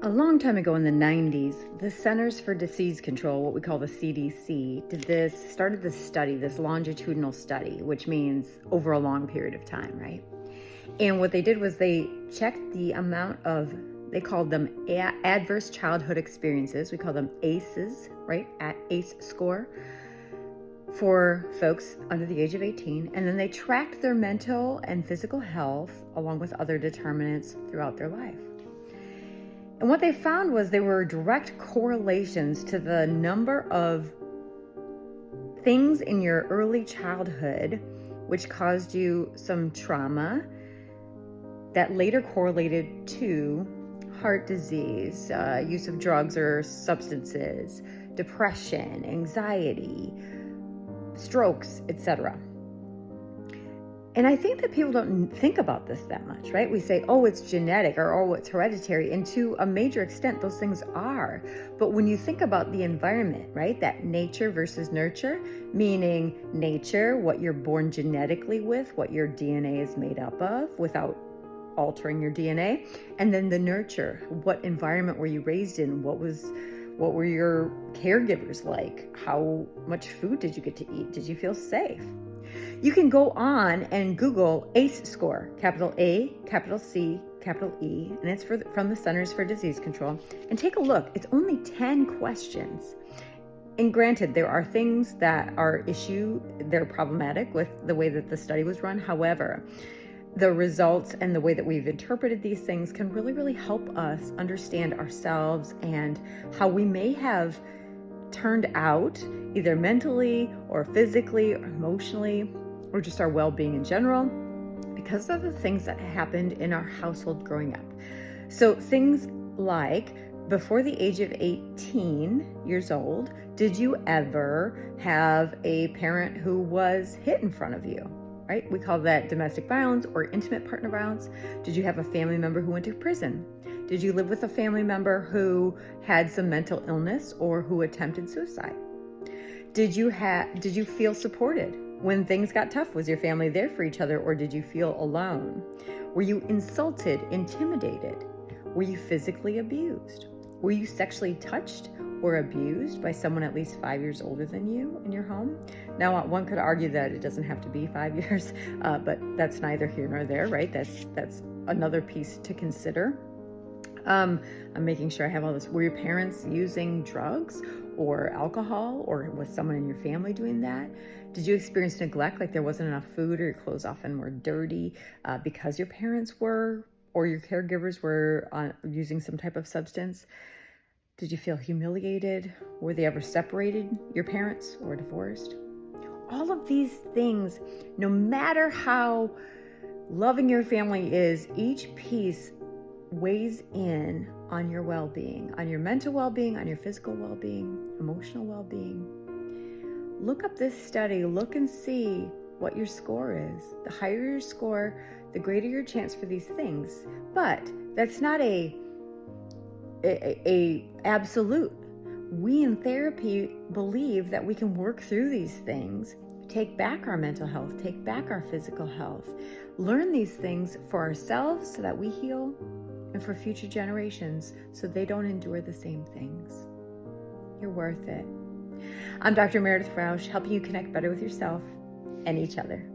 A long time ago in the 90s, the Centers for Disease Control, what we call the CDC, started this study, this longitudinal study, which means over a long period of time, right? And what they did was they checked the amount of, they called them adverse childhood experiences. We call them ACEs, right? ACE score for folks under the age of 18. And then they tracked their mental and physical health along with other determinants throughout their life. And what they found was there were direct correlations to the number of things in your early childhood which caused you some trauma that later correlated to heart disease, use of drugs or substances, depression, anxiety, strokes, etc. And I think that people don't think about this that much, right? We say, oh, it's genetic or oh, it's hereditary. And to a major extent, those things are. But when you think about the environment, right, that nature versus nurture, meaning nature, what you're born genetically with, what your DNA is made up of without altering your DNA. And then the nurture, what environment were you raised in? What were your caregivers like? How much food did you get to eat? Did you feel safe? You can go on and Google ACE score, capital A, capital C, capital E, and it's from the Centers for Disease Control. And take a look. It's only 10 questions. And granted, there are things that are they're problematic with the way that the study was run. However, the results and the way that we've interpreted these things can really, really help us understand ourselves and how we may have turned out either mentally or physically or emotionally or just our well-being in general because of the things that happened in our household growing up. So things like before the age of 18 years old, did you ever have a parent who was hit in front of you? Right? We call that domestic violence or intimate partner violence. Did you have a family member who went to prison? Did you live with a family member who had some mental illness or who attempted suicide? Did you feel supported when things got tough? Was your family there for each other or did you feel alone? Were you insulted, intimidated? Were you physically abused? Were you sexually touched or abused by someone at least 5 years older than you in your home? Now, one could argue that it doesn't have to be 5 years, but that's neither here nor there, right? That's another piece to consider. I'm making sure I have all this. Were your parents using drugs or alcohol, or was someone in your family doing that? Did you experience neglect, like there wasn't enough food or your clothes often were dirty because your parents were or your caregivers were using some type of substance? Did you feel humiliated? Were they ever separated, your parents, or divorced? All of these things, no matter how loving your family is, each piece weighs in on your well-being, on your mental well-being, on your physical well-being, emotional well-being. Look up this study, look and see what your score is. The higher your score, the greater your chance for these things. But that's not a absolute. We in therapy believe that we can work through these things, take back our mental health, take back our physical health, learn these things for ourselves so that we heal, and for future generations so they don't endure the same things. You're worth it. I'm Dr. Meredith Rausch, helping you connect better with yourself and each other.